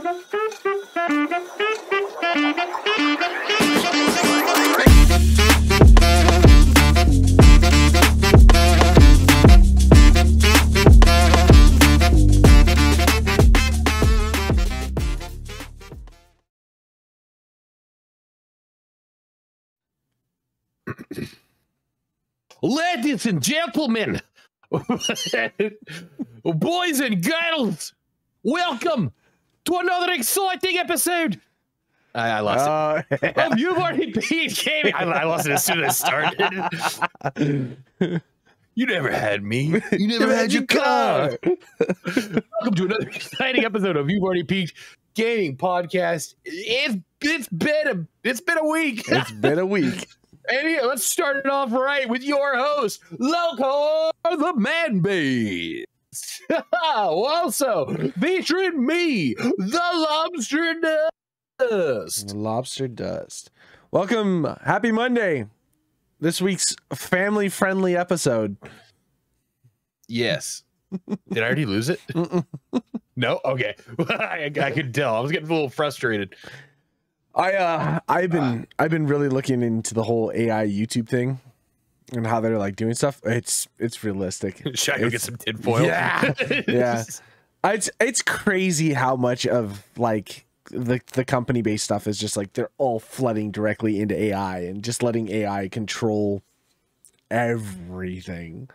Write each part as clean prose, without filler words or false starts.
Ladies and gentlemen, boys and girls, welcome to another exciting episode. I lost it. Of You've Already Beat Gaming. I lost it as soon as it started. You never had me. You never had your car. Welcome to another exciting episode of You've Already Peaked Gaming Podcast. It's been a week. It's been a week. And here, let's start it off right with your host, Locarthemanbeast. Also featuring me, the LobsterDust. LobsterDust. Welcome. Happy Monday. This week's family-friendly episode. Yes. Did I already lose it? No? Okay. I could tell. I was getting a little frustrated. I've been really looking into the whole AI YouTube thing and how they're like doing stuff. It's realistic. Should I go get some tinfoil? Yeah. Yeah. It's crazy how much of like the company based stuff is just like they're all flooding directly into AI and just letting AI control everything.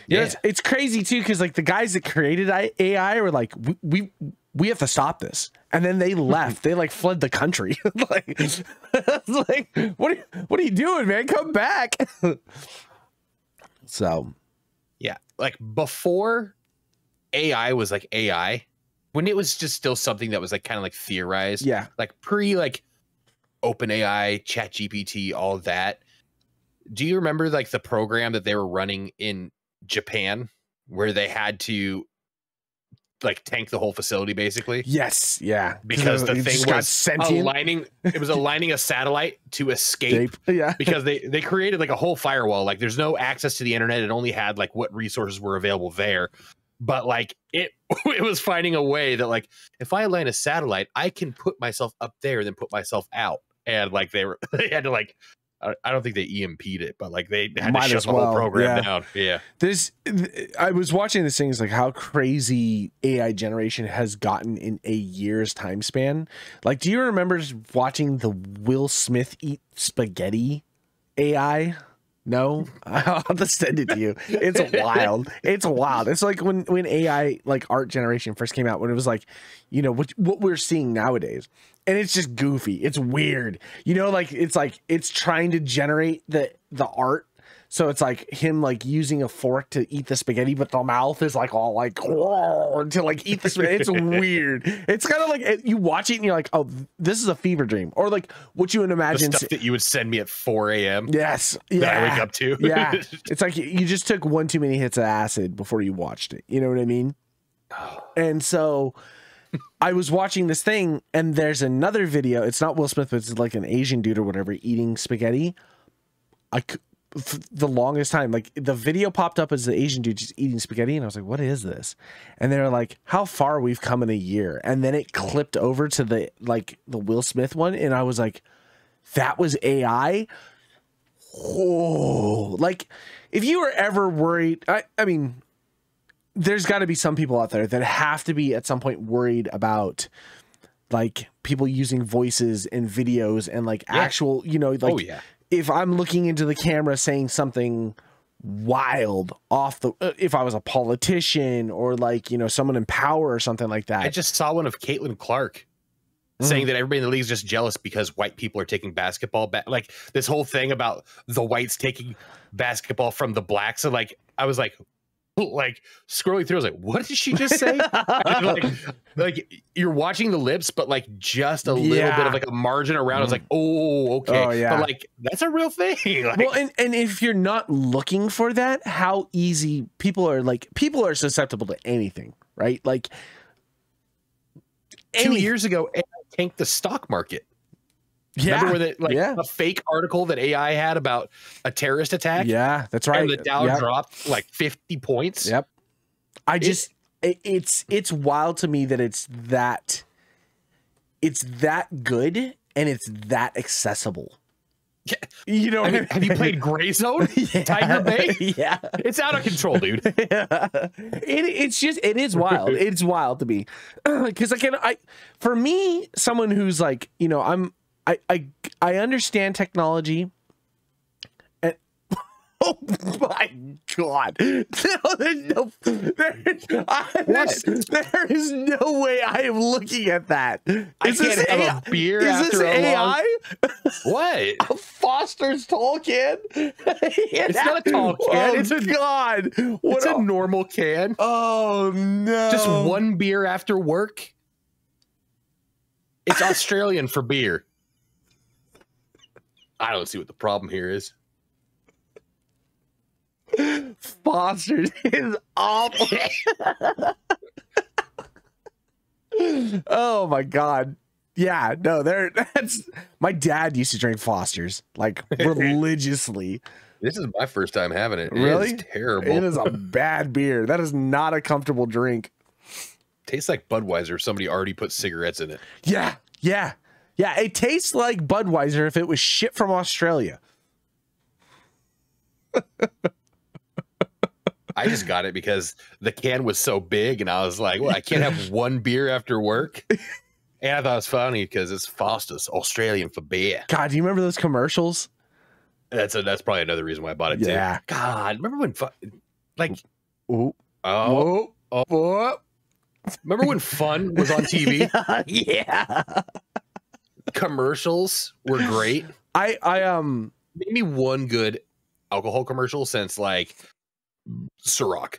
Yeah, it's crazy too, because like the guys that created AI were like, we have to stop this, and then they left. They like fled the country. Like what are you doing, man? Come back. So yeah, like before AI was like AI, when it was just still something that was like kind of like theorized. Yeah, like pre like OpenAI, ChatGPT, all that. Do you remember like the program that they were running in Japan where they had to like tank the whole facility basically? Yes. Yeah, because the thing was aligning a satellite to escape. Yeah, because they created like a whole firewall. Like there's no access to the internet. It only had like what resources were available there. But like it was finding a way that like if I align a satellite, I can put myself up there and then put myself out. And like they had to like, I don't think they EMP'd it, but like they had to shut the whole program down. Yeah. I was watching this thing, it's like how crazy AI generation has gotten in a year's time span. Like, do you remember watching the Will Smith eat spaghetti AI? No, I'll have to send it to you. It's wild. It's wild. It's like when AI like art generation first came out, when it was like, you know, what we're seeing nowadays. And it's just goofy. It's weird. You know, like it's trying to generate the art. So it's like him like using a fork to eat the spaghetti, but the mouth is like all like to like eat the spaghetti. It's weird. It's kind of like you watch it and you're like, oh, this is a fever dream, or like what you would imagine. The stuff that you would send me at 4 a.m. Yes, yeah. That I wake up to. Yeah, it's like you just took one too many hits of acid before you watched it. You know what I mean? And so I was watching this thing, and there's another video. It's not Will Smith, but it's like an Asian dude or whatever eating spaghetti. The longest time, like the video popped up as the Asian dude just eating spaghetti, and I was like, what is this? And they're like, how far we've come in a year. And then it clipped over to the Will Smith one, and I was like, that was AI. Oh, like if you were ever worried, I mean, there's got to be some people out there that have to be at some point worried about like people using voices and videos and like actual, you know, like if I'm looking into the camera saying something wild off the, if I was a politician or like, you know, someone in power or something like that. I just saw one of Caitlin Clark saying that everybody in the league is just jealous because white people are taking basketball back. Like this whole thing about the whites taking basketball from the blacks. And like, I was like scrolling through, I was like, what did she just say? like you're watching the lips, but like just a little bit of like a margin around. I was like, oh, okay. Oh, yeah. But like, that's a real thing. Like, well, and if you're not looking for that, how easy people are susceptible to anything, right? Like 2 years ago, AI tanked the stock market. Yeah. Remember where a fake article that AI had about a terrorist attack? Yeah, that's right. And the Dow dropped like 50 points. Yep. It's wild to me that it's that it's that good and it's that accessible. Yeah. You know, have you played Gray Zone? Yeah. Tiger Bay? Yeah, it's out of control, dude. Yeah. It is wild. It's wild to me, because for me, someone who's like, you know, I understand technology. Oh my God! No, there is no way I am looking at that. I can't have a beer after this AI? What? A Foster's tall can? It's not a tall can. Oh, it's a God. It's a normal can. Oh no! Just one beer after work. It's Australian for beer. I don't see what the problem here is. Foster's is awful. Oh my God. Yeah, no, that's my dad used to drink Foster's like religiously. This is my first time having it. Really? It's terrible. It is a bad beer. That is not a comfortable drink. Tastes like Budweiser. Somebody already put cigarettes in it. Yeah, yeah, yeah. It tastes like Budweiser if it was shipped from Australia. I just got it because the can was so big, and I was like, well, I can't have one beer after work. And I thought it was funny because it's Foster's Australian for beer. God, do you remember those commercials? That's probably another reason why I bought it too. Yeah. God, remember when Ooh. Oh. Remember when Fun was on TV? Yeah. Commercials were great. Maybe me one good alcohol commercial since like Ciroc.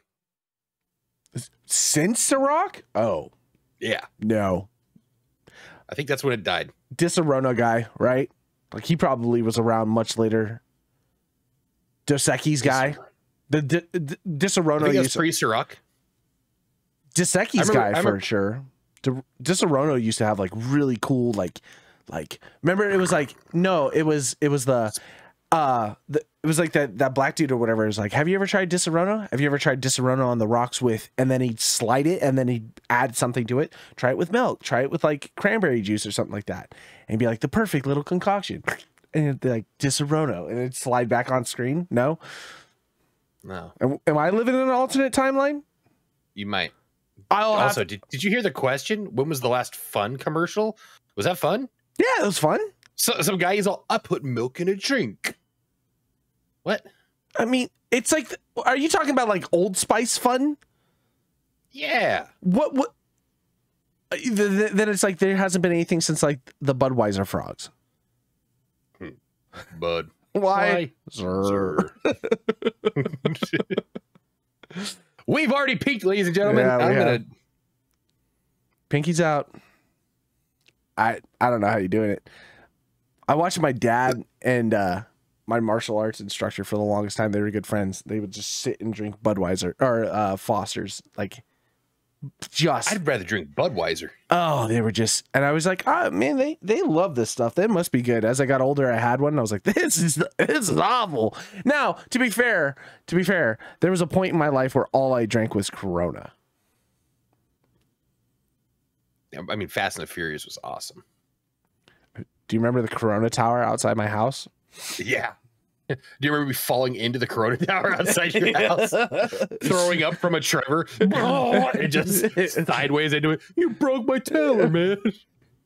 Since Ciroc? Oh. Yeah. No. I think that's when it died. Disaronno guy, right? Like he probably was around much later. Dos Equis guy. The Disaronno. I think that's pre-Ciroc. Dos Equis guy for sure. Disaronno used to have like really cool like remember it was like it was like that black dude or whatever is like, have you ever tried Disaronno? Have you ever tried Disaronno on the rocks with, and then he'd slide it and then he'd add something to it. Try it with milk. Try it with like cranberry juice or something like that. And be like the perfect little concoction. And it'd be like Disaronno and it'd slide back on screen. No. Am I living in an alternate timeline? You might. Also, did you hear the question? When was the last Fun commercial? Was that fun? Yeah, it was fun. So some guy, he's all, I put milk in a drink. What? I mean, it's like, are you talking about like Old Spice Fun? Yeah. What? Then it's like there hasn't been anything since like the Budweiser frogs. Bud. Why? Sir. We've already peaked, ladies and gentlemen. Yeah, I'm gonna. Pinky's out. I don't know how you're doing it. I watched my dad and my martial arts instructor for the longest time. They were good friends. They would just sit and drink Budweiser or Foster's. Like, I'd rather drink Budweiser. Oh, they were just, and I was like, oh man, they love this stuff. They must be good. As I got older, I had one and I was like, this is awful. Now, to be fair, there was a point in my life where all I drank was Corona. I mean, Fast and the Furious was awesome. Do you remember the Corona Tower outside my house? Yeah. Do you remember me falling into the Corona Tower outside your house? Throwing up from a Trevor? And just sideways into it. You broke my tower, man.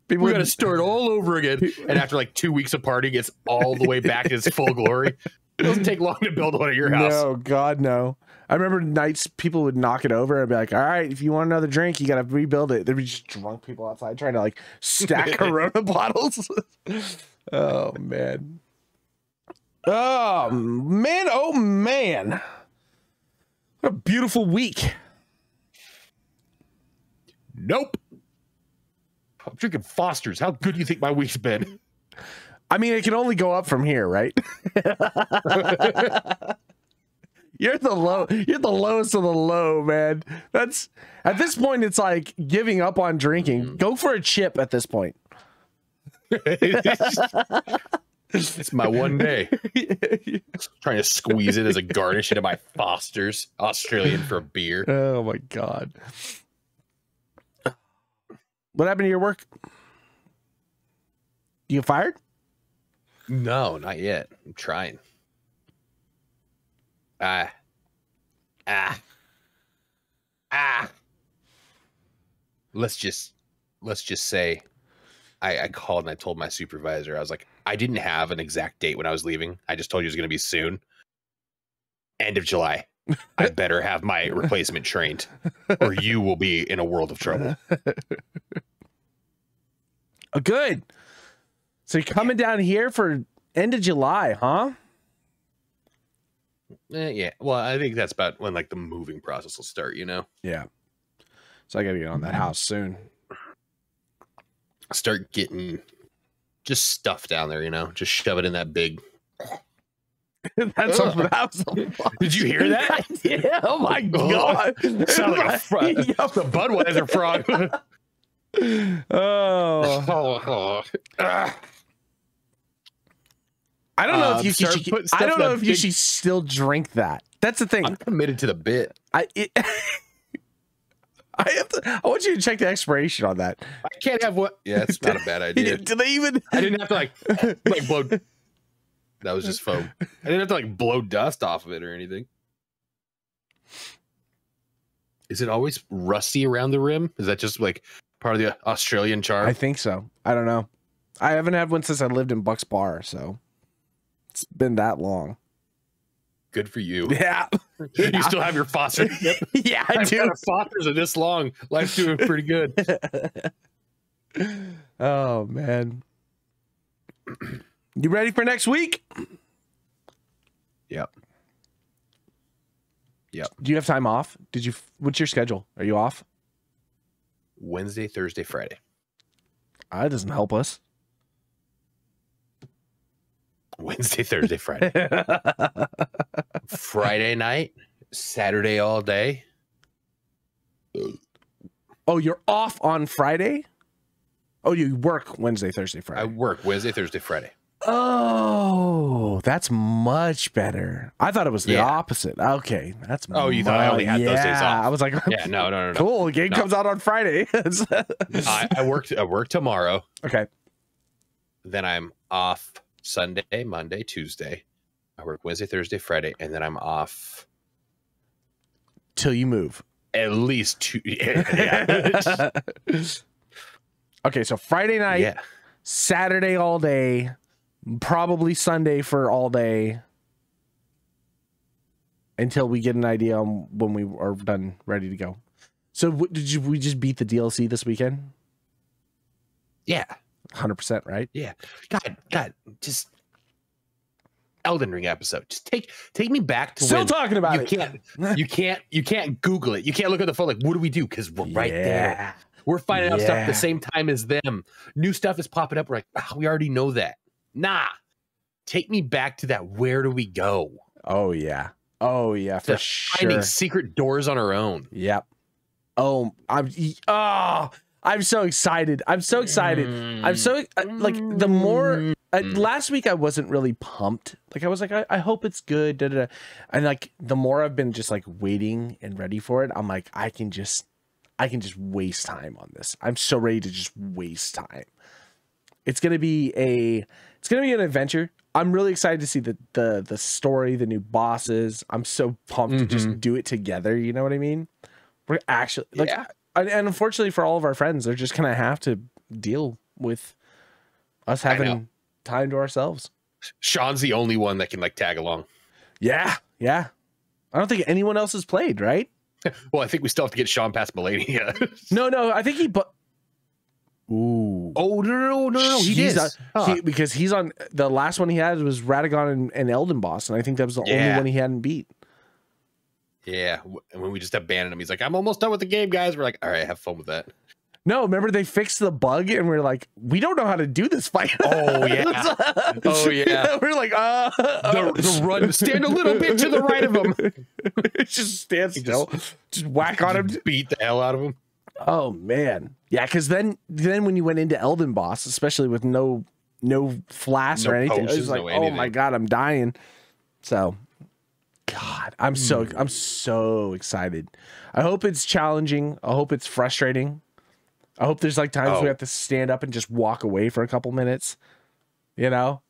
We got to start all over again. And after like 2 weeks of partying, it's all the way back to its full glory. It doesn't take long to build one at your house. No, God, no. I remember nights people would knock it over and be like, all right, if you want another drink, you got to rebuild it. There'd be just drunk people outside trying to like stack Corona bottles. Oh, man. Oh, man. Oh, man. What a beautiful week. Nope. I'm drinking Foster's. How good do you think my week's been? I mean, it can only go up from here, right? You're the lowest of the low, man. That's at this point, it's like giving up on drinking. Go for a chip at this point. It's my one day. Trying to squeeze it as a garnish into my Foster's Australian for beer. Oh my God. What happened to your work? You get fired? No, not yet. I'm trying. Let's just say I called and I told my supervisor, I was like, I didn't have an exact date when I was leaving. I just told you it was going to be soon. End of July. I better have my replacement trained or you will be in a world of trouble. Oh, good. So you're coming down here for end of July, huh? Yeah. Well, I think that's about when like the moving process will start, you know? Yeah. So I got to get on that house soon. Start getting just stuff down there, you know? Just shove it in that big. That's what that was. Did you hear that? Yeah. Oh my God. Sound like the Budweiser frog. I don't know if you should. I don't know if you should still drink that. That's the thing. I'm committed to the bit. I want you to check the expiration on that. I can't have what? Yeah, it's not a bad idea. Do they even? I didn't have to like blow. That was just foam. I didn't have to like blow dust off of it or anything. Is it always rusty around the rim? Is that just like part of the Australian charm? I think so. I don't know. I haven't had one since I lived in Bucks Bar, so it's been that long. Good for you. Yeah. You still have your faucet? Yep. Yeah, I do. Faucets are this long. Life's doing pretty good. Oh, man. You ready for next week? Yep. Do you have time off? What's your schedule? Are you off? Wednesday, Thursday, Friday. That doesn't help us. Wednesday, Thursday, Friday. Friday night, Saturday all day. Oh, you're off on Friday? Oh, you work Wednesday, Thursday, Friday. I work Wednesday, Thursday, Friday. Oh, that's much better. I thought it was the opposite. Okay, that's. Oh, you thought I only had those days off? I was like, yeah, no. Cool. The game comes out on Friday. I work tomorrow. Okay. Then I'm off Sunday, Monday, Tuesday. I work Wednesday, Thursday, Friday, and then I'm off till you move. At least 2. Yeah. Okay, so Friday night, Saturday all day, probably Sunday for all day, until we get an idea on when we are done, ready to go. So we just beat the DLC this weekend? Yeah. 100%, right? Yeah. God, just Elden Ring episode. Just take me back to still talking about it. You can't Google it. You can't look at the phone like, what do we do? Because we're right there. We're finding out stuff at the same time as them. New stuff is popping up. We're like, we already know that. Nah. Take me back to that. Where do we go? Oh yeah. For sure. Finding secret doors on our own. Yep. I'm so excited. I'm so like the more last week I wasn't really pumped. Like I was like, I hope it's good. And like the more I've been just like waiting and ready for it, I'm like, I can just waste time on this. I'm so ready to just waste time. It's gonna be an adventure. I'm really excited to see the story, the new bosses. I'm so pumped to just do it together. You know what I mean? We're actually like. And unfortunately for all of our friends, they're just going to have to deal with us having time to ourselves. Sean's the only one that can like tag along. Yeah. I don't think anyone else has played, right? Well, I think we still have to get Sean past Melania. No, I think he... Ooh. Oh, no. He did. Because he's on... The last one he had was Radagon and Elden Boss, and I think that was the only one he hadn't beat. Yeah, and when we just abandoned him, he's like, I'm almost done with the game, guys. We're like, all right, have fun with that. No, remember they fixed the bug and we're like, we don't know how to do this fight. Oh, yeah. We're like, the run, stand a little bit to the right of him. Just stand still. Just whack on him. Beat the hell out of him. Oh, man. Yeah, because then when you went into Elden Boss, especially with no flasks or anything, it was like, oh my God, I'm dying. So... God, I'm so excited. I hope it's challenging. I hope it's frustrating. I hope there's like times we have to stand up and just walk away for a couple minutes. You know,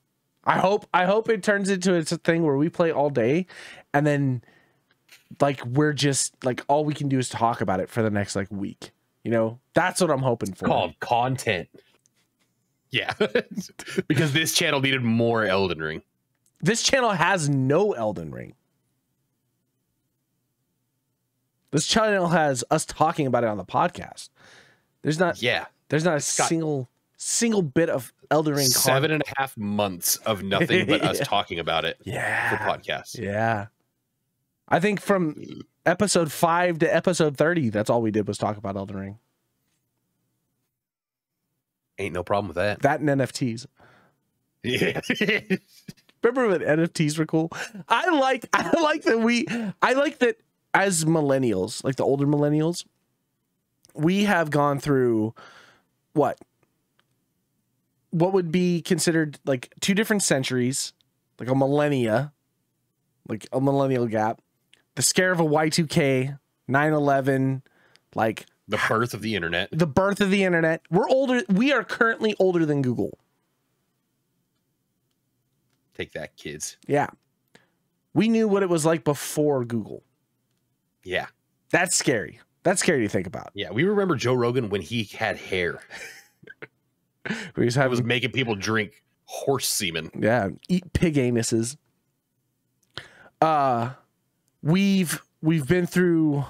I hope it turns into a thing where we play all day, and then like we're just like all we can do is talk about it for the next like week. You know, that's what I'm hoping for. Called content. Yeah, because this channel needed more Elden Ring. This channel has no Elden Ring. This channel has us talking about it on the podcast. There's not. Yeah, there's not a single bit of Elden Ring. 7.5 months of nothing but us talking about it. Yeah, for podcasts. Yeah, I think from episode 5 to episode 30, that's all we did was talk about Elden Ring. Ain't no problem with that. That and NFTs. Yeah. Remember when NFTs were cool? I like that as millennials, like the older millennials, we have gone through what would be considered like 2 different centuries, like a millennia, like a millennial gap, the scare of a Y2K, 9/11, like the birth of the internet. The birth of the internet. We're older. We are currently older than Google. Take that, kids. Yeah. We knew what it was like before Google. Yeah. That's scary. That's scary to think about. Yeah. We remember Joe Rogan when he had hair. He was making people drink horse semen. Yeah. Eat pig anuses. We've been through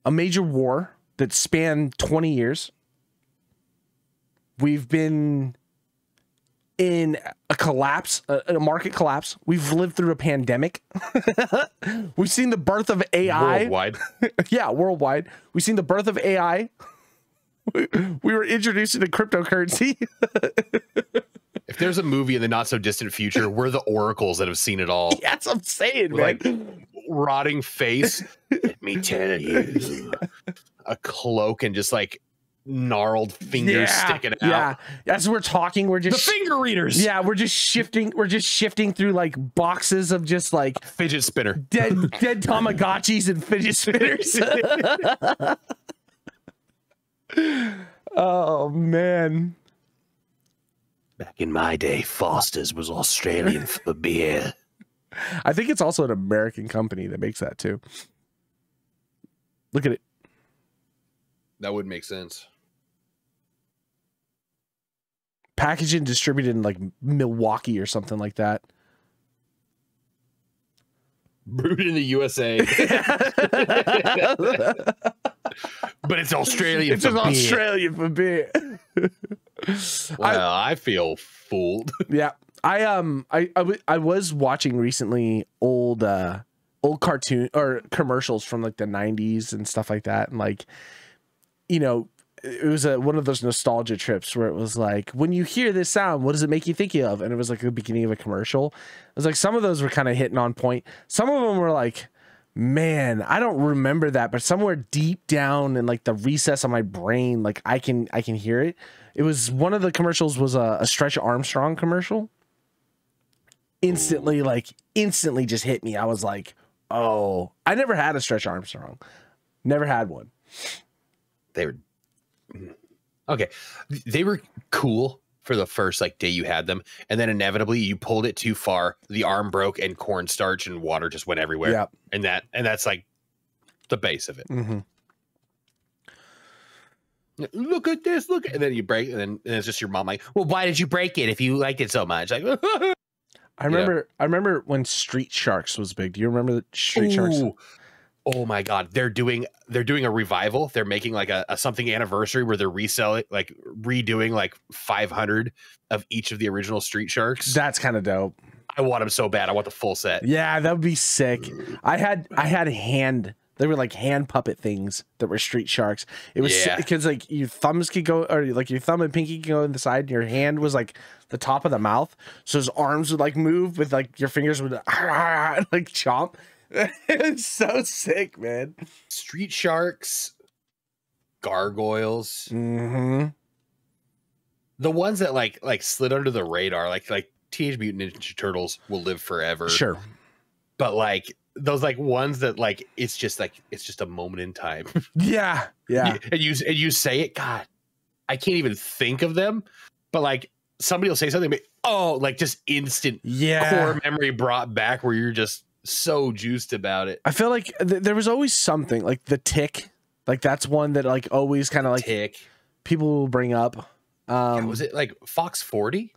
a major war that spanned 20 years. We've been in a collapse, a market collapse. We've lived through a pandemic. We've seen the birth of AI. Worldwide. Yeah, worldwide. We've seen the birth of AI. We were introduced to cryptocurrency. If there's a movie in the not so distant future, we're the oracles that have seen it all. Yeah, that's what I'm saying, man. Like rotting face. Let me tell you. A cloak and just like gnarled fingers sticking out. Yeah, as we're talking, we're just the finger readers. Yeah, we're just shifting through like boxes of just like fidget spinner, dead Tamagotchis and fidget spinners. Oh man. Back in my day, Foster's was Australian for beer. I think it's also an American company that makes that too. Look at it. That would make sense. Packaged and distributed in like Milwaukee or something like that. Brewed in the USA. But it's Australian. It's Australian for beer. Well, I feel fooled. Yeah. I was watching recently old cartoon or commercials from like the 90s and stuff like that, and like, you know, it was one of those nostalgia trips where it was like, when you hear this sound, what does it make you think of? And it was like the beginning of a commercial. It was like some of those were kind of hitting on point. Some of them were like, man, I don't remember that, but somewhere deep down in like the recess of my brain, like I can hear it. It was one of the commercials was a Stretch Armstrong commercial. Instantly just hit me. I was like, oh, I never had a Stretch Armstrong. Never had one. They were okay. They were cool for the first like day you had them, and then inevitably you pulled it too far. The arm broke, and cornstarch and water just went everywhere. Yeah, and that's like the base of it. Mm-hmm. Look at this, look, and then you break, and it's just your mom like, well, why did you break it if you liked it so much? Like, I remember when Street Sharks was big. Do you remember the Street Sharks? Oh my God, they're doing a revival. They're making like a something anniversary where they're redoing like 500 of each of the original Street Sharks. That's kind of dope. I want them so bad. I want the full set. Yeah, that would be sick. I had they were like hand puppet things that were Street Sharks. It was because like your thumbs could go, or like your thumb and pinky could go in the side, and your hand was like the top of the mouth. So his arms would like move with like your fingers would like chomp. It's so sick, man. Street Sharks, gargoyles. Mm-hmm. The ones that like slid under the radar, like Teenage Mutant Ninja Turtles will live forever. Sure. But like those like ones that like it's just a moment in time. Yeah. And you say it, God, I can't even think of them, but like somebody will say something, but, oh, like just instant core memory brought back where you're just so juiced about it. I feel like there was always something like The Tick. Like that's one that like always kind of like Tick. People will bring up. Was it like Fox 40?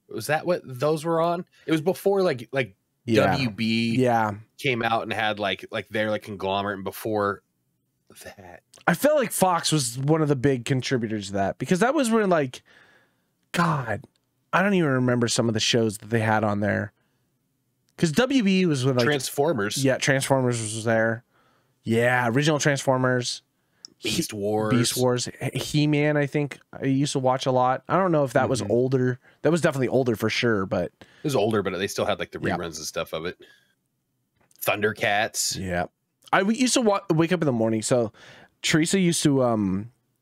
Was that what those were on? It was before like WB came out and had like their like conglomerate, and before that. I felt like Fox was one of the big contributors to that, because that was when like, God, I don't even remember some of the shows that they had on there. Because WB was when like Transformers. Yeah, Transformers was there. Yeah, original Transformers. Beast Wars. He-Man, I think I used to watch a lot. I don't know if that was older. That was definitely older for sure, but it was older, but they still had like the reruns and stuff of it. Thundercats. Yeah. We used to wake up in the morning. So Teresa used to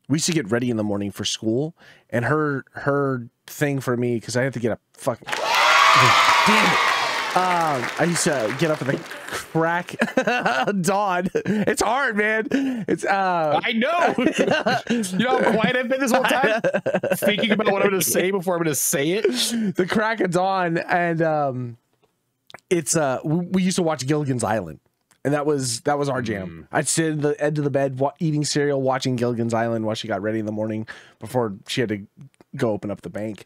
we used to get ready in the morning for school, and her thing for me, because I had to get up fucking damn it. I used to get up at the crack dawn. It's hard, man. It's I know. You know how quiet I've been this whole time, thinking about what I'm going to say before I'm going to say it. The crack of dawn, and it's we used to watch Gilligan's Island, and that was our jam. I'd sit at the edge of the bed eating cereal, watching Gilligan's Island while she got ready in the morning before she had to go open up the bank,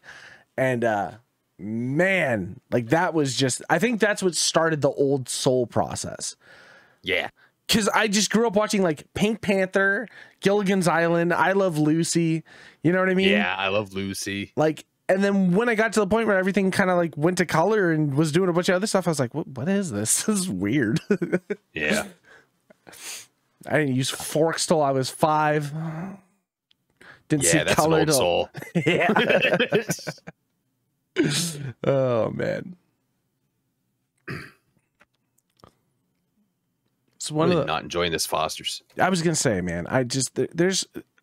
and man, like that was just, I think that's what started the old soul process. Yeah. Because I just grew up watching like Pink Panther, Gilligan's Island, I Love Lucy. You know what I mean? Yeah, I Love Lucy. Like, and then when I got to the point where everything kind of like went to color and was doing a bunch of other stuff, I was like, what is this? This is weird. Yeah. I didn't use forks till I was 5. Didn't see that's color an old soul. Yeah. Oh man. It's one really of the, not enjoying this Foster's. I was gonna say, man, I just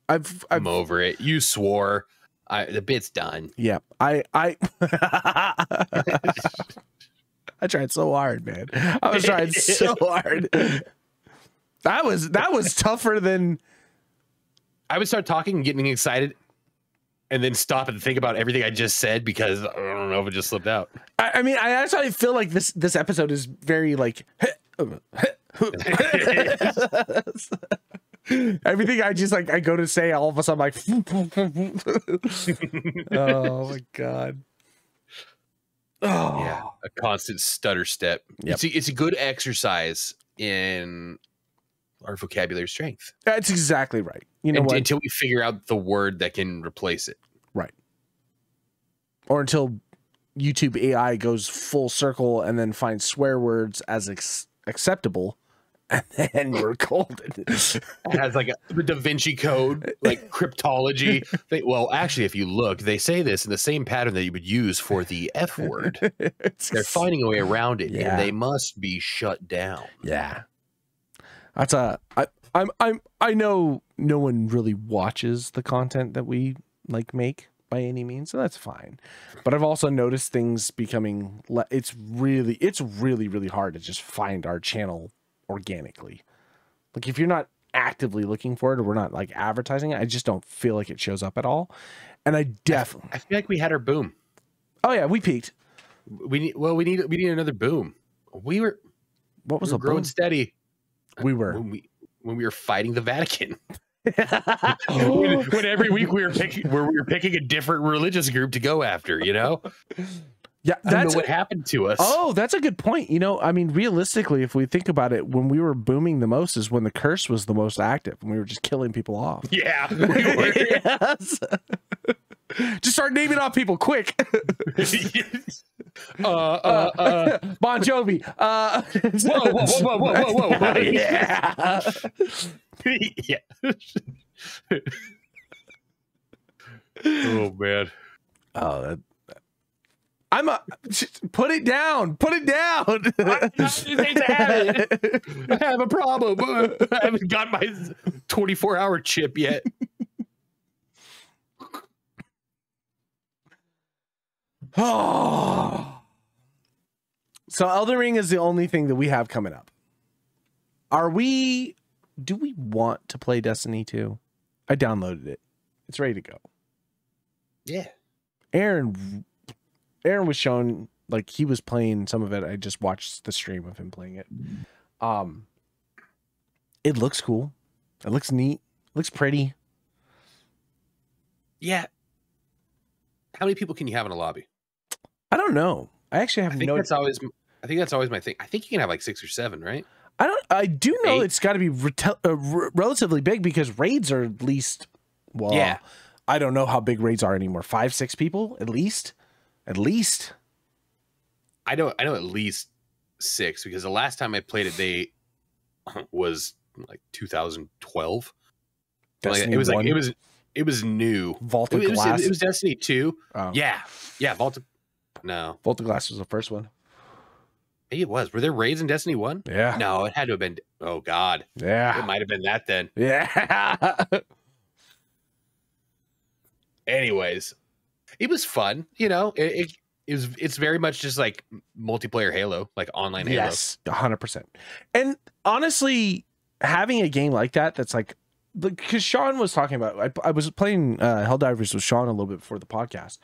I'm over it. You swore. The bit's done. Yeah, I tried so hard, man. I was trying so hard. That was tougher than. I would start talking and getting excited, and then stop and think about everything I just said, because I don't know if it just slipped out. I mean, I actually feel like this episode is very like everything I just like I go to say, all of a sudden I'm like oh my god. Oh yeah, a constant stutter step. Yep. It's a good exercise in our vocabulary strength. That's exactly right. You know what? Until we figure out the word that can replace it. Right. Or until YouTube AI goes full circle and then finds swear words as acceptable, and then we're golden. It has like the Da Vinci Code, like cryptology. Well, actually, if you look, they say this in the same pattern that you would use for the F word. They're finding a way around it, and they must be shut down. Yeah. That's I know no one really watches the content that we like make by any means, so that's fine. But I've also noticed things becoming it's really hard to just find our channel organically. Like if you're not actively looking for it, or we're not like advertising it, I just don't feel like it shows up at all. And I feel like we had our boom. Oh yeah, we peaked. We need another boom. What was a growing boom? Steady. We were when we were fighting the Vatican. when every week we were picking a different religious group to go after, you know? Yeah, I don't know what happened to us. Oh, that's a good point. You know, I mean, realistically, if we think about it, when we were booming the most is when the curse was the most active, and we were just killing people off. Yeah, we were. Yes. Just start naming off people quick. Bon Jovi. Whoa. Yeah. Yeah. Oh man. Oh, put it down. Put it down. I have a problem. I haven't got my 24-hour chip yet. Oh. So Elden Ring is the only thing that we have coming up. Do we want to play Destiny 2? I downloaded it. It's ready to go. Yeah. Aaron was shown, like, he was playing some of it. I just watched the stream of him playing it. It looks cool. It looks neat. It looks pretty. Yeah. How many people can you have in a lobby? I don't know. I actually have no. I think that's always my thing. I think you can have like 6 or 7, right? I do know 8. It's got to be relatively big because raids are at least. Well, yeah. I don't know how big raids are anymore. 5, 6 people at least. At least. I know at least 6 because the last time I played it, was like 2012. Like, it was new. Vault of Glass. It was Destiny 2. Oh. Yeah. Vault of Glass was the first one. Maybe it was. Were there raids in Destiny 1? Yeah. No, it had to have been. Oh God. Yeah. It might have been that then. Yeah. Anyways, it was fun. You know, it's very much just like multiplayer Halo, like online Halo. Yes, 100%. And honestly, having a game like that, that's like, because Sean was talking about, I was playing Helldivers with Sean a little bit before the podcast,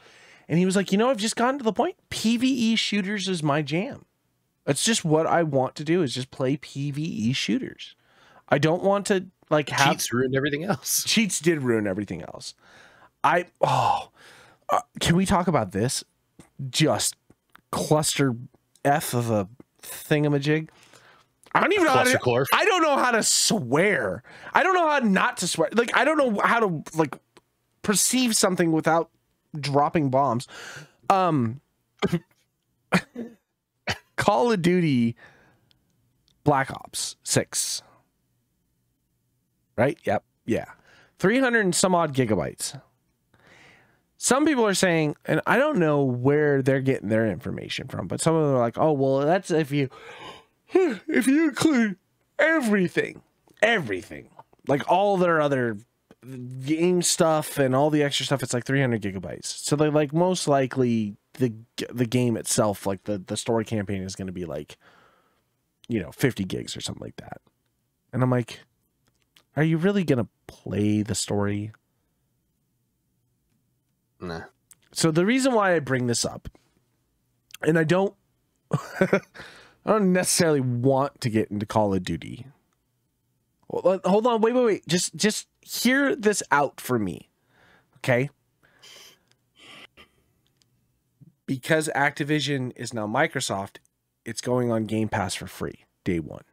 and he was like, I've just gotten to the point. PvE shooters is my jam. It's just what I want to do, is just play PvE shooters. I don't want to like have cheats ruined everything else. Cheats did ruin everything else. Can we talk about this? Just cluster F of a thingamajig. I don't even know I don't know how to swear. I don't know how not to swear. Like, I don't know how to like perceive something without dropping bombs. Call of Duty Black Ops 6. Right? Yep. Yeah. 300 and some odd gigabytes. Some people are saying, and I don't know where they're getting their information from, but some of them are like, oh, well, that's if you include everything, like all their other game stuff and all the extra stuff, it's like 300 gigabytes. So they're like, most likely the game itself, like the story campaign is going to be like, 50 gigs or something like that. And I'm like, are you really going to play the story? Nah. So the reason why I bring this up, and I don't necessarily want to get into Call of Duty. Well, hold on, wait. Just hear this out for me, okay? Because Activision is now Microsoft, it's going on Game Pass for free day one.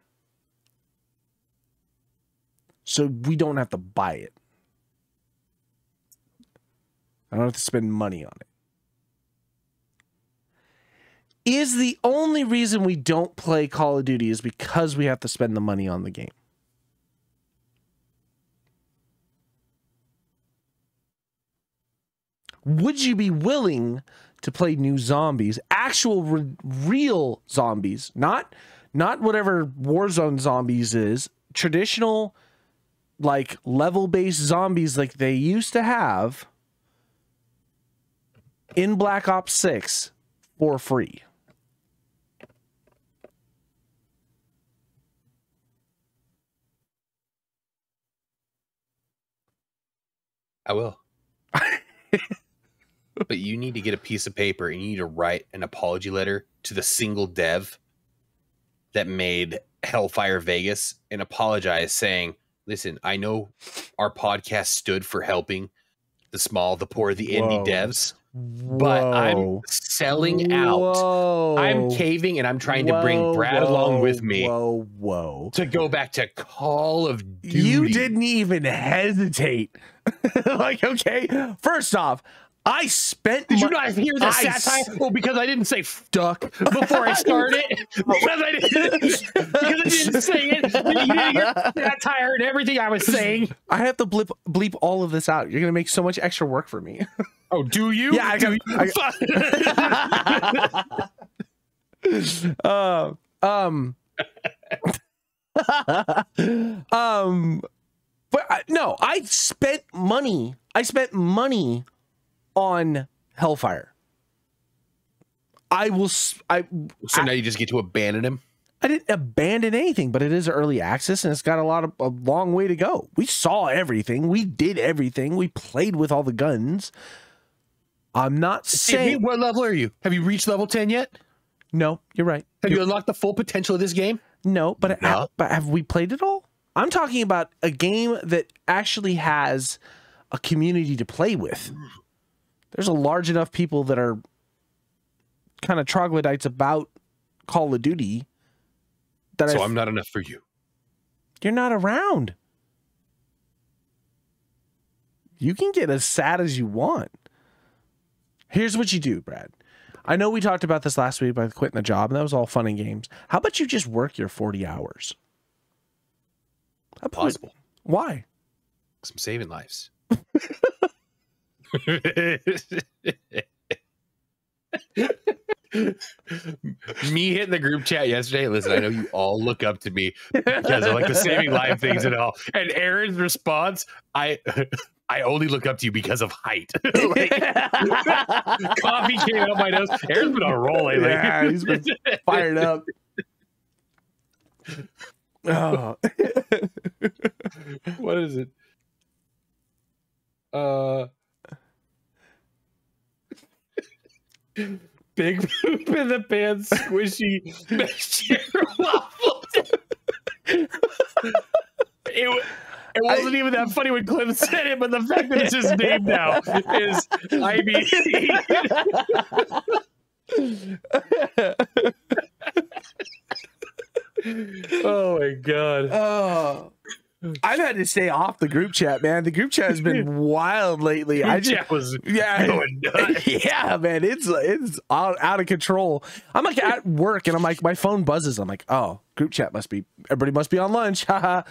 So we don't have to buy it. I don't have to spend money on it. Is the only reason we don't play Call of Duty is because we have to spend the money on the game? Would you be willing to play new zombies, actual real zombies, not whatever Warzone zombies is, traditional like level-based zombies like they used to have in Black Ops 6 for free? I will. But you need to get a piece of paper and you need to write an apology letter to the single dev that made Hellfire Vegas and apologize, saying, listen, I know our podcast stood for helping the small, the poor, the indie devs, but I'm selling out. I'm caving and I'm trying to bring Brad along with me to go back to Call of Duty. You didn't even hesitate. Like, okay, first off, I spent. Did you not hear the satire? Well, because I didn't say duck before I started. because I didn't say it. You didn't hear satire and everything I was saying. I have to bleep all of this out. You're gonna make so much extra work for me. Oh, do you? Yeah, but no, I spent money. On Hellfire. So now you just get to abandon him? I didn't abandon anything, but it is early access and it's got a long way to go. We saw everything. We did everything. We played with all the guns. I'm not saying... What level are you? Have you reached level 10 yet? No, you're right. Have you unlocked the full potential of this game? No, but have we played it all? I'm talking about a game that actually has a community to play with. There's a large enough people that are kind of troglodytes about Call of Duty. So I'm not enough for you. You're not around. You can get as sad as you want. Here's what you do, Brad. I know we talked about this last week by quitting the job, and that was all fun and games. How about you just work your 40 hours? Possible. Why? Because I'm saving lives. Me hitting the group chat yesterday. Listen, I know you all look up to me because of like the saving life things and all. And Aaron's response, I only look up to you because of height. Like, coffee came out my nose. Aaron's been on a roll lately. Yeah, he's been fired up. Oh. What is it? Big poop in the pan, squishy mixture waffles. It wasn't even that funny when Cliff said it, but the fact that it's his name now is, I mean. Oh my god. Oh. I've had to stay off the group chat, man. The group chat has been wild lately. Chat was going nuts. Yeah, man, it's out of control. I'm like at work and I'm like, my phone buzzes. I'm like, oh, group chat everybody must be on lunch. Haha.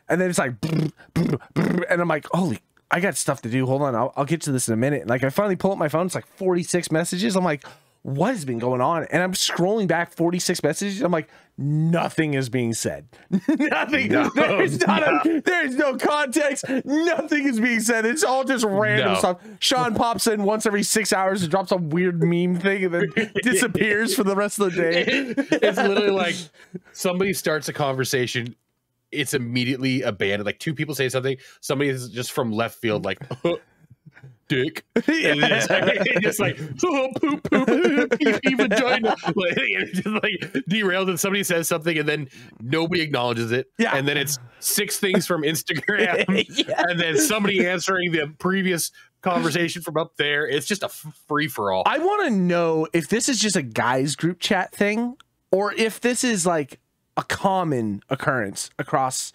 And then it's like, and I'm like, holy, I got stuff to do. Hold on, I'll get to this in a minute. And like, I finally pull up my phone. It's like 46 messages. I'm like, what has been going on? And I'm scrolling back 46 messages. I'm like, nothing is being said. Nothing. No, there's no context. Nothing is being said. It's all just random stuff. Sean pops in once every 6 hours and drops a weird meme thing and then disappears for the rest of the day. It's literally like somebody starts a conversation. It's immediately abandoned. Like two people say something. Somebody is just from left field, like, dick. And just like, oh, poop, pee, vagina. Like, it just like derailed, and somebody says something, and then nobody acknowledges it. Yeah. And then it's 6 things from Instagram, yeah. And then somebody answering the previous conversation from up there. It's just a free for all. I want to know if this is just a guys group chat thing, or if this is like a common occurrence across,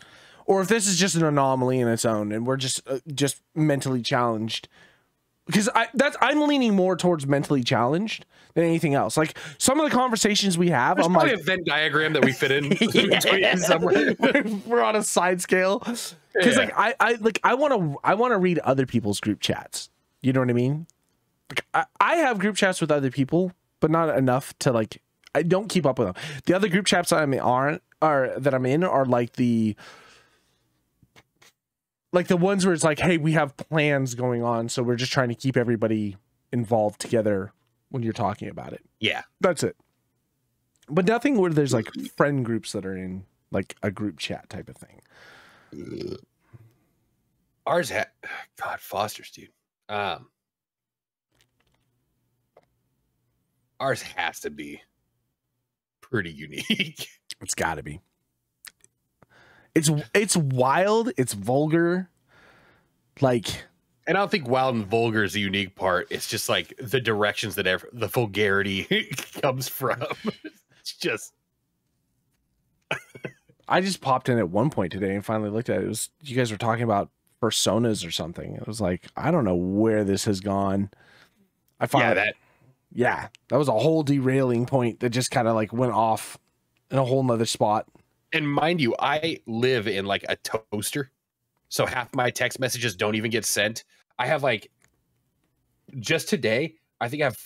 or if this is just an anomaly in its own, and we're just mentally challenged. Because I'm leaning more towards mentally challenged than anything else. Like some of the conversations we have, there's I'm probably like a Venn diagram that we fit in. Yeah. Somewhere. We're on a side scale. Because like I want to read other people's group chats. You know what I mean? Like, I have group chats with other people, but not enough to like. I don't keep up with them. The other group chats that I'm in are like the ones where it's like, hey, we have plans going on, so we're just trying to keep everybody involved together when you're talking about it. Yeah, that's it. But nothing where there's like friend groups that are in like a group chat type of thing. Ours had God Foster's, dude. Ours has to be pretty unique. It's got to be. It's wild. It's vulgar. Like, and I don't think wild and vulgar is the unique part. It's just like the directions that the vulgarity comes from. It's just. I just popped in at one point today and finally looked at it. It was, you guys were talking about personas or something. It was like, I don't know where this has gone. I finally, that was a whole derailing point that just kind of like went off in a whole nother spot. And mind you, I live in like a toaster, so half my text messages don't even get sent. I have like, just today, I think I have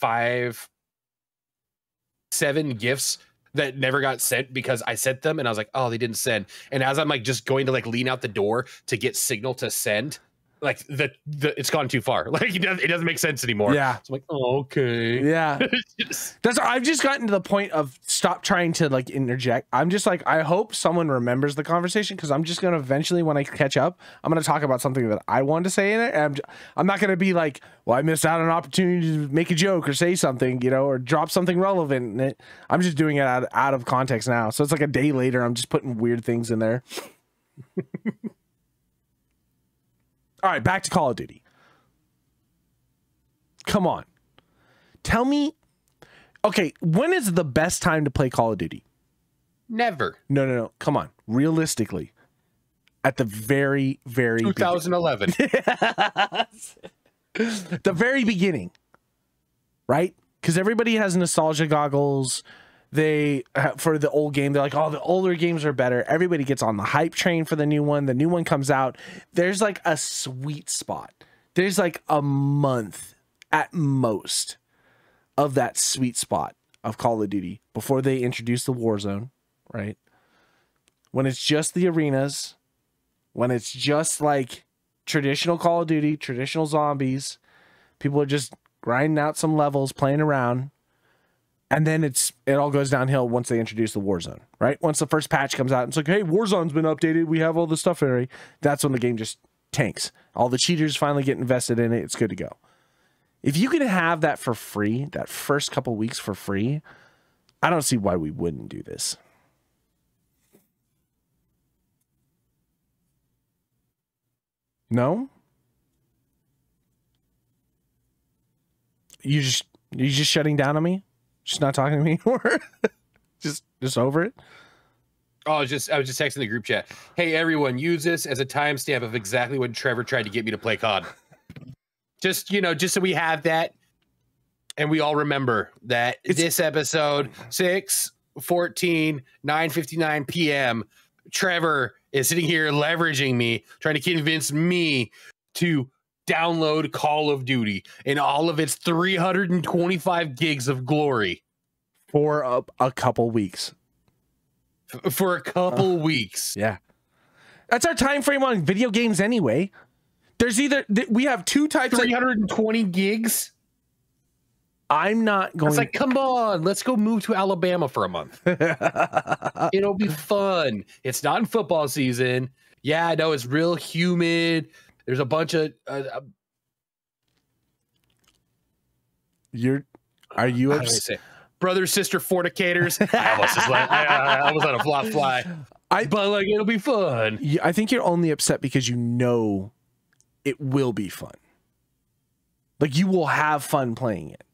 7 gifts that never got sent because I sent them and I was like, oh, they didn't send. And as I'm like just going to like lean out the door to get signal to send, like it's gone too far. Like it doesn't make sense anymore. Yeah. So I'm like, oh, okay. Yeah. I've just gotten to the point of stop trying to like interject. I'm just like, I hope someone remembers the conversation, because I'm just going to eventually, when I catch up, I'm going to talk about something that I wanted to say in it. And I'm not going to be like, well, I missed out on an opportunity to make a joke or say something, you know, or drop something relevant in it. I'm just doing it out of context now. So it's like a day later, I'm just putting weird things in there. All right, back to Call of Duty. Come on. Tell me, okay, when is the best time to play Call of Duty? Never. No. Come on. Realistically, at the very 2011. The very beginning, right? Because everybody has nostalgia goggles. They, for the old game, they're like, oh, the older games are better. Everybody gets on the hype train for the new one. The new one comes out. There's like a sweet spot. There's like a month at most of that sweet spot of Call of Duty before they introduce the Warzone, right? When it's just the arenas, when it's just like traditional Call of Duty, traditional zombies, people are just grinding out some levels, playing around. And then it all goes downhill once they introduce the Warzone, right? Once the first patch comes out, it's like, hey, Warzone's been updated. We have all the stuff already. That's when the game just tanks. All the cheaters finally get invested in it. It's good to go. If you can have that for free, that first couple weeks for free, I don't see why we wouldn't do this. No? You just shutting down on me? Just not talking to me anymore? just over it? Oh, I was just texting the group chat. Hey, everyone, use this as a timestamp of exactly when Trevor tried to get me to play COD. Just so we have that, and we all remember that this episode, 6/14, 9:59 p.m., Trevor is sitting here leveraging me, trying to convince me to download Call of Duty and all of its 325 gigs of glory for a couple weeks. For a couple weeks. Yeah. That's our time frame on video games anyway. There's we have two types 320 gigs. I'm not going. It's like, come on, let's go move to Alabama for a month. It'll be fun. It's not in football season. Yeah, I know it's real humid. There's a bunch of are you upset? Brother sister fornicators? I was on a flop fly. But like, it'll be fun. I think you're only upset because you know it will be fun. Like, you will have fun playing it.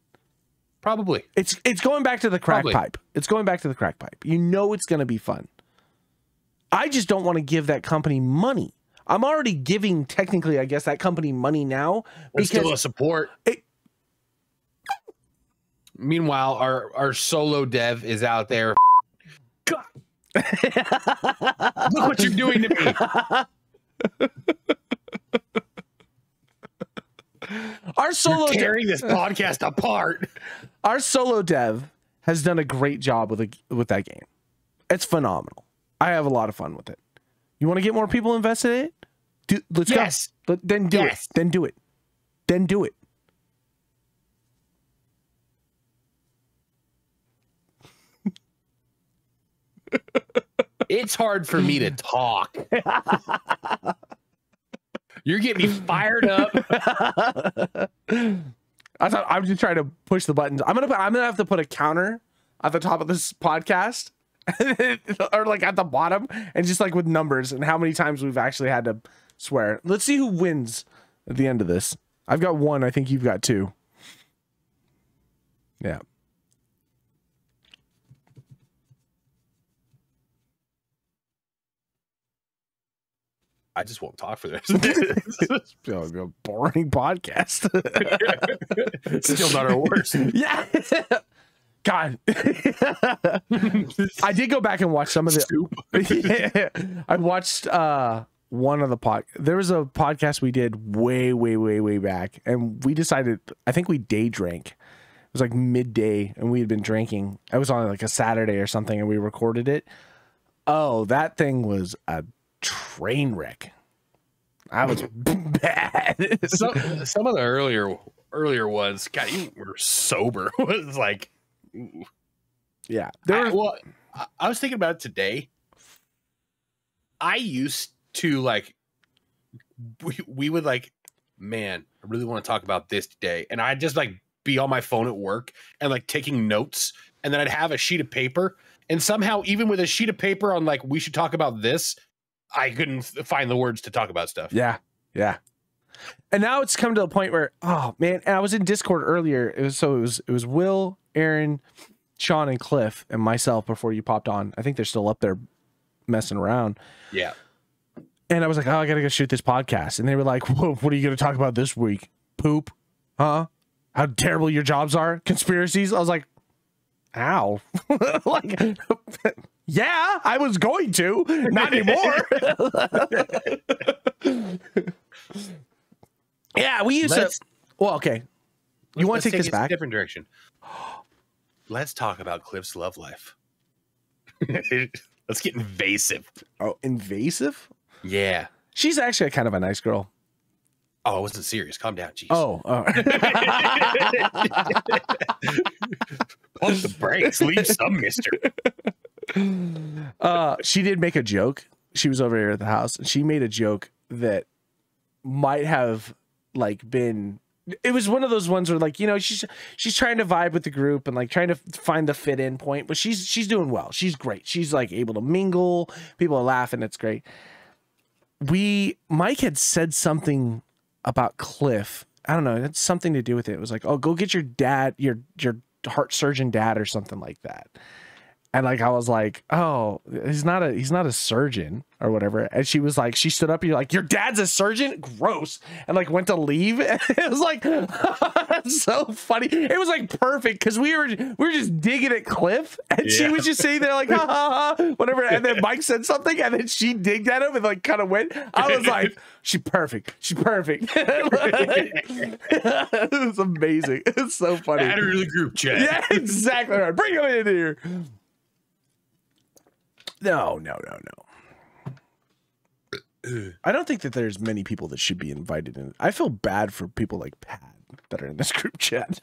Probably. It's going back to the crack pipe. It's going back to the crack pipe. You know it's going to be fun. I just don't want to give that company money. I'm already giving, technically, I guess, that company money now. It's still a support. Meanwhile, our solo dev is out there. God. Look what you're doing to me. Our solo you're tearing this podcast apart. Our solo dev has done a great job with that game. It's phenomenal. I have a lot of fun with it. You want to get more people invested in it? Let's go. Then do it. Then do it. Then do it. It's hard for me to talk. You're getting me fired up. I thought I'm just trying to push the buttons. I'm gonna have to put a counter at the top of this podcast, or like at the bottom, and just like with numbers and how many times we've actually had to swear. Let's see who wins at the end of this. I've got one. I think you've got two. Yeah. I just won't talk for this. It's gonna be a boring podcast. Still not our worst. Yeah. God. I did go back and watch some of the. I watched one of the there was a podcast we did way back, and we decided, I think we day drank. It was like midday, and we had been drinking. I was on like a Saturday or something, and we recorded it. Oh, that thing was a train wreck. I was bad. Some of the earlier ones, God, you were sober. It was like, ooh. Yeah. I was thinking about it today. I used to like, we would like, man, I really want to talk about this today. And I'd just like be on my phone at work and like taking notes. And then I'd have a sheet of paper. And somehow, even with a sheet of paper on like, we should talk about this, I couldn't find the words to talk about stuff. Yeah. Yeah. And now it's come to a point where, oh man, and I was in Discord earlier. It was Will, Aaron, Sean, and Cliff, and myself before you popped on. I think they're still up there messing around. Yeah. And I was like, oh, I gotta go shoot this podcast. And they were like, whoa, what are you gonna talk about this week? Poop? Huh? How terrible your jobs are? Conspiracies? I was like, ow. Like, yeah, I was going to. Not anymore. Yeah, we used to. Well, okay. You want to take this back? A different direction. Let's talk about Cliff's love life. Let's get invasive. Oh, invasive? Yeah. She's actually kind of a nice girl. Oh, I wasn't serious. Calm down. Jeez. Oh. Pump the brakes. Leave some mister. She did make a joke. She was over here at the house, and she made a joke that might have like been, it was one of those ones where like, you know, she's trying to vibe with the group and like trying to find the fit in point, but she's doing well. She's great. She's like able to mingle. People are laughing. It's great. Mike had said something about Cliff. I don't know. It had something to do with it. It was like, oh, go get your dad, your heart surgeon dad or something like that. And like, I was like, oh, he's not a surgeon or whatever. And she was like, she stood up and you're like, your dad's a surgeon? Gross. And like went to leave. And it was like, so funny. It was like perfect. Cause we were just digging at Cliff and she was just sitting there like, ha ha ha, whatever. And then Mike said something and then she digged at him and like kind of went. I was like, she's perfect. She's perfect. It was amazing. It's so funny. Add her to the group chat. Yeah, exactly right. Bring him in here. No. I don't think that there's many people that should be invited in. I feel bad for people like Pat that are in this group chat.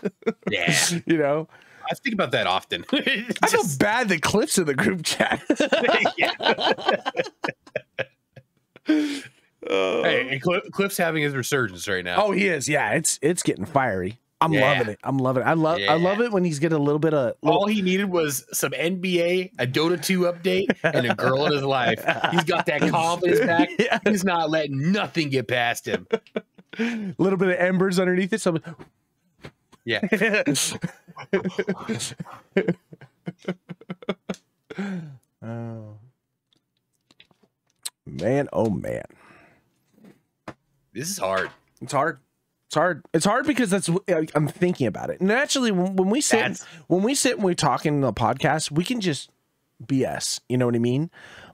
Yeah. You know? I think about that often. I feel bad that Cliff's in the group chat. Hey, Cliff's having his resurgence right now. Oh, he is. Yeah, it's getting fiery. I'm loving it. I love it when he's getting a little bit of. All he needed was some NBA, a Dota 2 update, and a girl in his life. He's got that confidence back. Yeah. He's not letting nothing get past him. A little bit of embers underneath it. So, yeah. Oh man! Oh man! This is hard. It's hard. It's hard because I'm thinking about it. And actually, when we sit and we talk in the podcast, we can just BS. You know what I mean?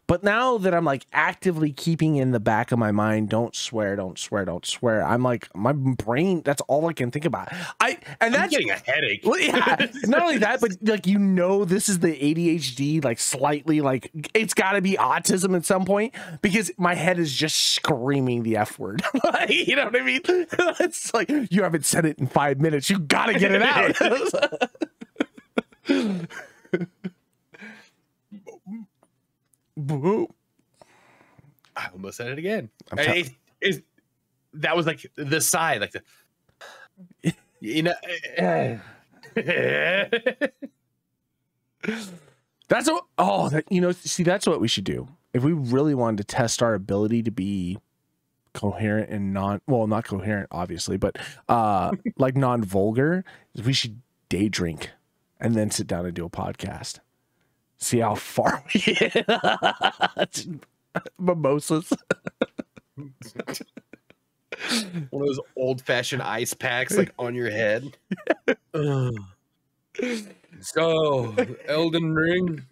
But now that I'm like actively keeping in the back of my mind, don't swear. I'm like, my brain, that's all I can think about. I'm getting a headache. Well, yeah, not only that, but like, you know, this is the ADHD, like slightly like it's got to be autism at some point because my head is just screaming the F word. Like, you know what I mean? It's like, you haven't said it in 5 minutes. You got to get it out. Boo. I almost said it again. That was like the sigh, like the, you know. That's what. Oh, that, you know. See, that's what we should do if we really wanted to test our ability to be coherent and not coherent, obviously, but like non-vulgar. We should day drink and then sit down and do a podcast. See how far we get. Mimosas. One of those old-fashioned ice packs like on your head. So, Elden Ring.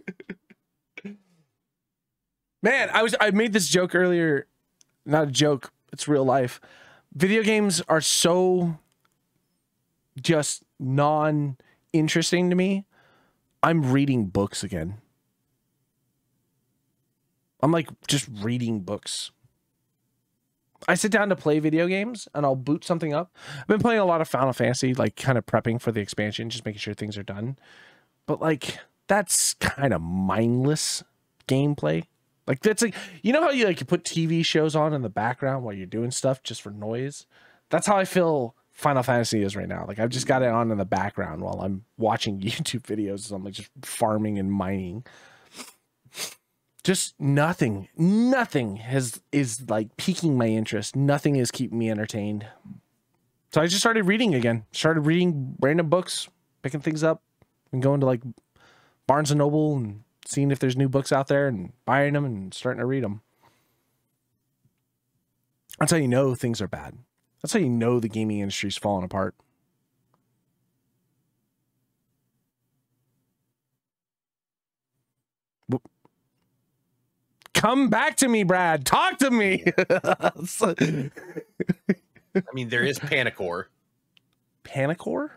Man, I made this joke earlier. Not a joke. It's real life. Video games are so just non-interesting to me. I'm reading books again. I'm like just reading books. I sit down to play video games and I'll boot something up. I've been playing a lot of Final Fantasy, like kind of prepping for the expansion, just making sure things are done. But like, that's kind of mindless gameplay. Like that's like, you know how you like you put TV shows on in the background while you're doing stuff just for noise? That's how I feel Final Fantasy is right now. Like I've just got it on in the background while I'm watching YouTube videos. So I'm like just farming and mining. Just nothing is like piquing my interest. Nothing is keeping me entertained. So I just started reading again. Started reading random books, picking things up, and going to like Barnes and Noble and seeing if there's new books out there and buying them and starting to read them. That's how you know things are bad. That's how you know the gaming industry's falling apart. Come back to me, Brad. Talk to me. I mean, there is Panicore. Panicore?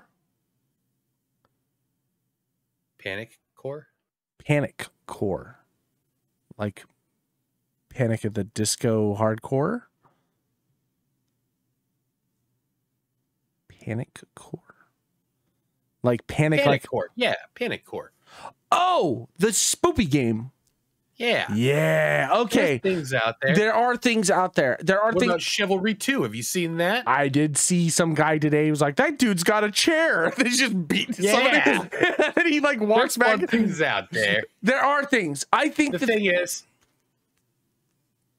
Panicore? Panic Core. Like Panic at the Disco Hardcore? Panic Core. Like Panic Core. Yeah, Panicore. Oh, the spoopy game. Yeah. Yeah. Okay. There's things out there. There are things out there. There are what things. About Chivalry 2? Have you seen that? I did see some guy today who was like, that dude's got a chair. They just beat somebody. And he like walks back. There's things out there. There are things. I think the thing is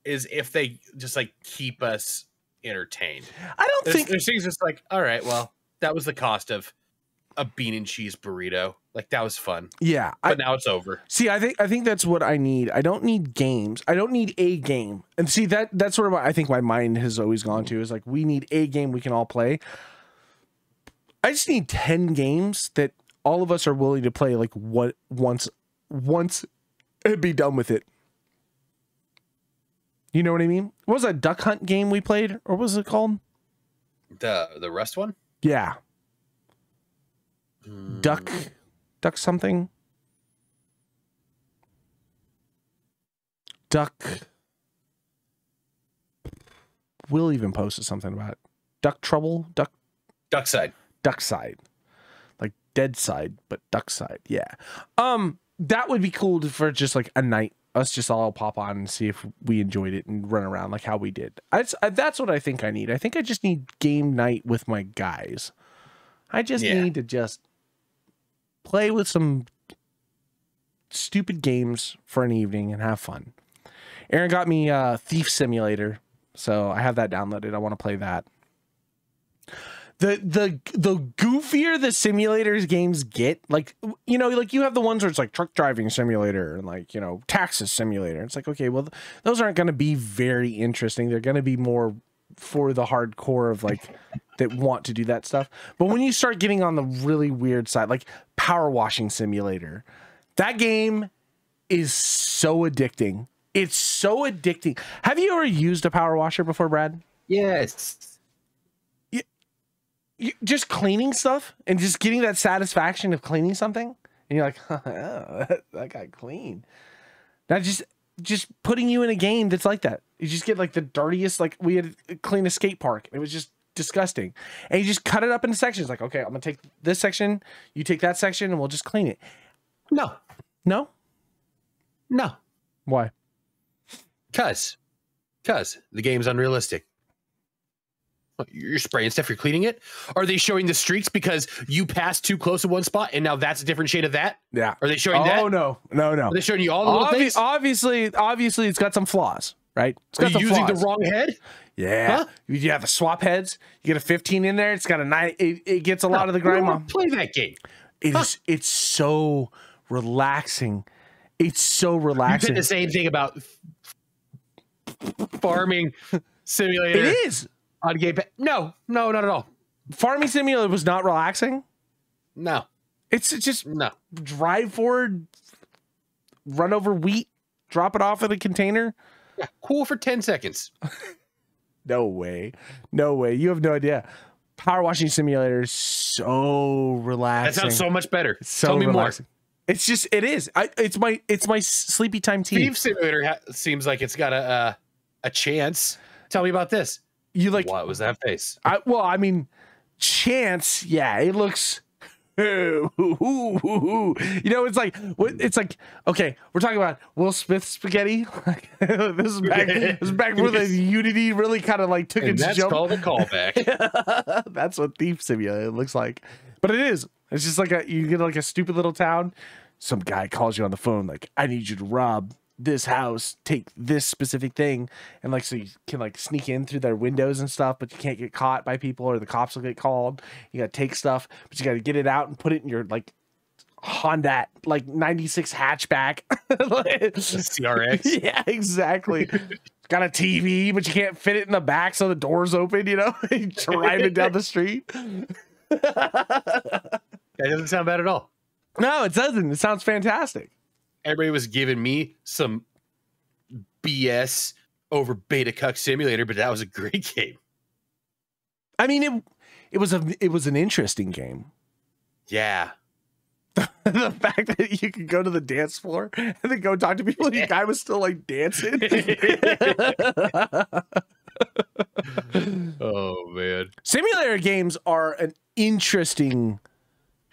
if they just like keep us entertained. I don't think there's things just like, all right, well, that was the cost of a bean and cheese burrito. Like that was fun. Yeah. But now it's over. See, I think that's what I need. I don't need games. I don't need a game. And see, that's sort of what I think my mind has always gone to is like, we need a game we can all play. I just need 10 games that all of us are willing to play like once and be done with it. You know what I mean? What was that Duck Hunt game we played? Or what was it called? The Rust one? Yeah. Duck something. Will even posted something about it. Duck Trouble? Duckside. Like Dead Side, but Duckside. Yeah. That would be cool for just like a night. Us just all pop on and see if we enjoyed it and run around like how we did. That's what I think I need. I think I just need game night with my guys. I just need to just play with some stupid games for an evening and have fun. Aaron got me Thief Simulator, so I have that downloaded. I want to play that. The goofier the simulators games get, like, you know, like you have the ones where it's like truck driving simulator and like, you know, taxes simulator. It's like, okay, well, those aren't going to be very interesting. They're going to be more for the hardcore of like that want to do that stuff. But when you start getting on the really weird side, like power washing simulator, that game is so addicting. It's so addicting. Have you ever used a power washer before, Brad? Yes. You just cleaning stuff and just getting that satisfaction of cleaning something. And you're like, oh, that got clean. Now just putting you in a game that's like that. You just get like the dirtiest, like we had to clean a skate park. It was just disgusting. And you just cut it up into sections. Like, okay, I'm going to take this section. You take that section and we'll just clean it. No. Why? Because the game's unrealistic. You're spraying stuff, you're cleaning it? Are they showing the streaks because you passed too close to one spot and now that's a different shade of that? Yeah. Are they showing that? Oh, no. Are they showing you all the little things? Obviously, it's got some flaws, right? It's got Are you using the wrong head? Yeah. Huh? You have the swap heads. You get a 15 in there. It's got a 9. It gets a lot of the grime on. Play that game. It's so relaxing. It's so relaxing. You said the same thing about farming simulator. It is. On game. No, not at all. Farming Simulator was not relaxing. No. It's just drive forward, run over wheat, drop it off in a container. Yeah, cool for 10 seconds. No way. You have no idea. Power washing simulator is so relaxing. That sounds so much better. So Tell me relaxing. More. It's just, it is. It's my sleepy time tea. Thief Simulator seems like it's got a chance. Tell me about this. You like what was that face? Well, I mean, Chance, yeah, it looks. You know, it's like okay, we're talking about Will Smith spaghetti. This is back where the Unity really kind of like took its that's jump. Called a callback. That's what Thief Simulator looks like, but it is. It's just like you get like a stupid little town. Some guy calls you on the phone like, I need you to rob this house, take this specific thing, and like so you can like sneak in through their windows and stuff, but you can't get caught by people or the cops will get called. You gotta take stuff, but you gotta get it out and put it in your like Honda like 96 hatchback. CRX. Yeah, exactly. Got a TV, but you can't fit it in the back, so the door's open, you know. Driving down the street. That doesn't sound bad at all. No, it doesn't. It sounds fantastic. Everybody was giving me some BS over Beta Cuck Simulator, but that was a great game. I mean, it was an interesting game. Yeah. The fact that you could go to the dance floor and then go talk to people, the guy was still like dancing. Oh man. Simulator games are an interesting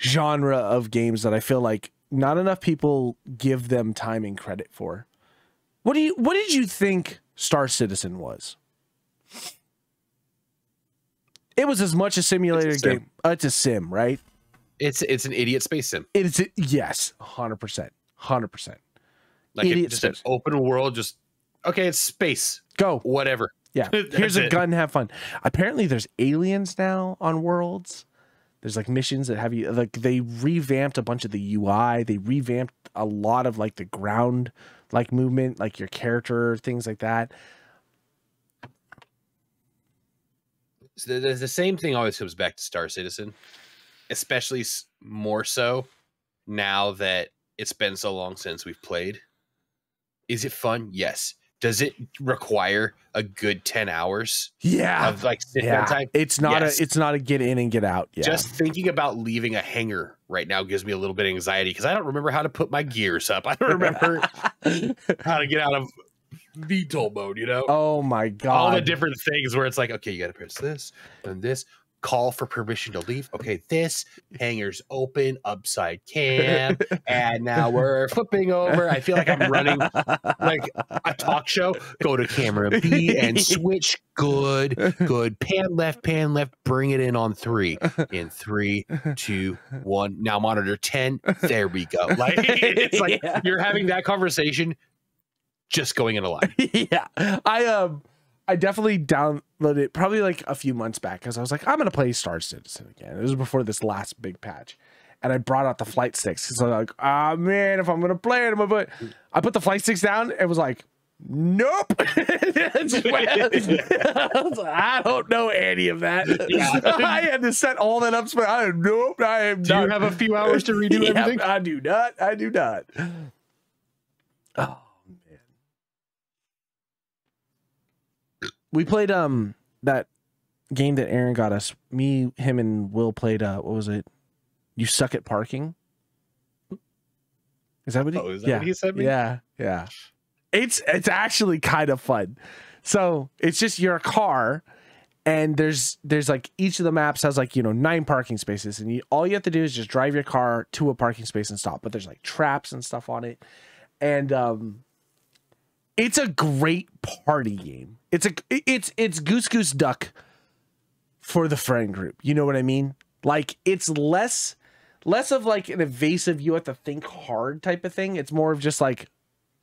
genre of games that I feel like not enough people give them time and credit for. What did you think Star Citizen was? It was as much a simulator game. It's a sim, right? It's an idiot space sim. It's yes, 100%. Like just an open world, just okay, it's space. Go. Whatever. Yeah. Here's a gun, have fun. Apparently there's aliens now on worlds. There's like missions that have you like they revamped a bunch of the UI. They revamped a lot of like the ground like movement, like your character, things like that. So the same thing always comes back to Star Citizen, especially more so now that it's been so long since we've played. Is it fun? Yes. Does it require a good 10 hours? Yeah. Of like sit down time? It's not a get in and get out. Yeah. Just thinking about leaving a hangar right now gives me a little bit of anxiety because I don't remember how to put my gears up. I don't remember how to get out of VTOL mode, you know? Oh my God. All the different things where it's like, okay, you got to press this and this. Call for permission to leave. Okay, this hangar's open, upside cam, and now we're flipping over. I feel like I'm running like a talk show. Go to camera B and switch. Good. Pan left. Bring it in on 3. In 3, 2, 1. Now monitor 10. There we go. Like it's like you're having that conversation just going in a line. Yeah. I definitely downloaded it probably like a few months back because I was like, I'm going to play Star Citizen again. It was before this last big patch. And I brought out the flight sticks because I was like, oh man, if I'm going to play it, I put the flight sticks down and was like, nope. I don't know any of that. Yeah. I had to set all that up. Nope. I am Do you have a few hours to redo everything? I do not. Oh. We played that game that Aaron got us. Me, him, and Will played what was it? You Suck at Parking. Is that what he said? Yeah. It's actually kind of fun. So it's just you're a car, and there's like each of the maps has like 9 parking spaces, and all you have to do is just drive your car to a parking space and stop. But there's like traps and stuff on it, and it's a great party game. It's Goose Duck for the friend group. You know what I mean? Like it's less of like an evasive, you have to think hard type of thing. It's more of just like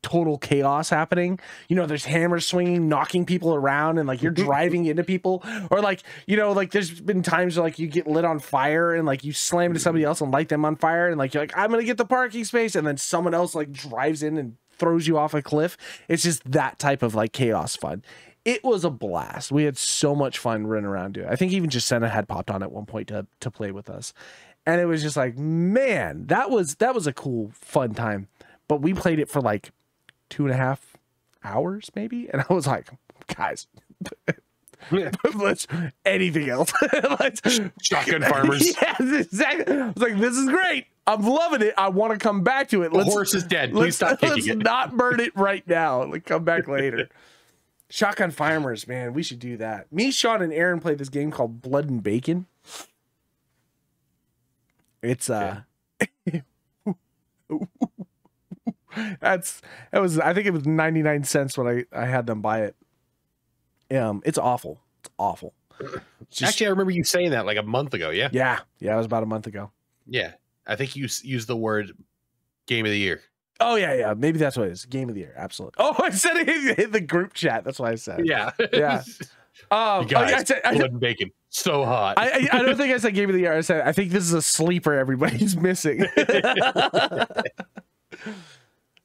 total chaos happening. There's hammers swinging, knocking people around, and like you're driving into people, or like like there's been times where like you get lit on fire and like you slam into somebody else and light them on fire, and like you're like, I'm gonna get the parking space, and then someone else like drives in and throws you off a cliff. It's just that type of like chaos fun. It was a blast. We had so much fun running around doing it. I think even Jacenna had popped on at one point to play with us, and it was just like, man, that was a cool fun time. But we played it for like 2.5 hours maybe, and I was like, guys, let's anything else. Let's Shotgun farmers. Yes, exactly. I was like, this is great. I'm loving it. I want to come back to it. The horse is dead. Please stop kicking it. Let's not burn it right now. Like, come back later. Shotgun Farmers, man. We should do that. Me, Sean, and Aaron played this game called Blood and Bacon. It's I think it was 99 cents when I had them buy it. It's awful. It's awful. Actually, I remember you saying that like a month ago. Yeah. Yeah. It was about a month ago. Yeah. I think you used the word game of the year. Oh, yeah. Maybe that's what it is. Game of the year. Absolutely. Oh, I said it in the group chat. That's why I said it. Yeah. Yeah. Guys, Blood and Bacon. So hot. I don't think I said game of the year. I said, I think this is a sleeper everybody's missing.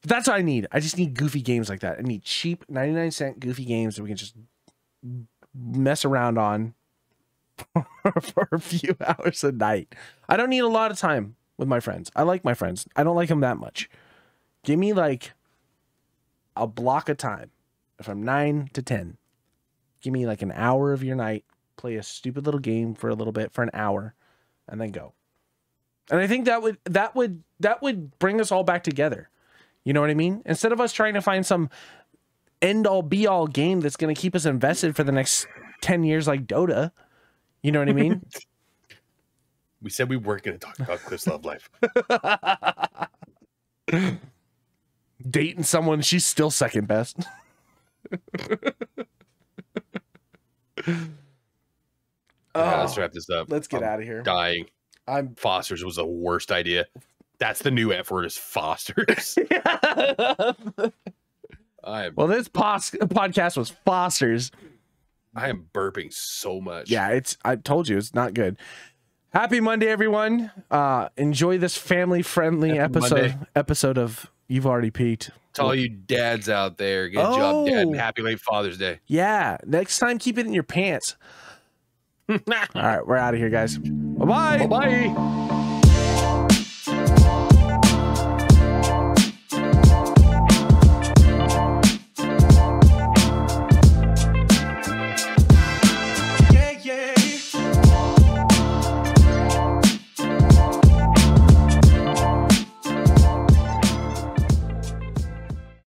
That's what I need. I just need goofy games like that. I need cheap 99-cent goofy games that we can just mess around on for a few hours a night. I don't need a lot of time with my friends. I like my friends. I don't like them that much. Give me like a block of time. If I'm 9 to 10, give me like an hour of your night. Play a stupid little game for a little bit, for an hour, and then go. And I think that would bring us all back together. You know what I mean? Instead of us trying to find some end-all be-all game that's going to keep us invested for the next 10 years like Dota. You know what I mean? We said we weren't going to talk about Cliff's love life. Dating someone, she's still second best. Let's wrap this up. Let's get out of here. Dying. Foster's was the worst idea. That's the new F word, is Foster's. Well, this podcast was Foster's. I am burping so much. Yeah, I told you, it's not good. Happy Monday, everyone. Enjoy this family-friendly episode of You've Already Peaked. To all you dads out there, good job, Dad, and happy late Father's Day. Yeah, next time, keep it in your pants. All right, we're out of here, guys. Bye-bye. Bye-bye.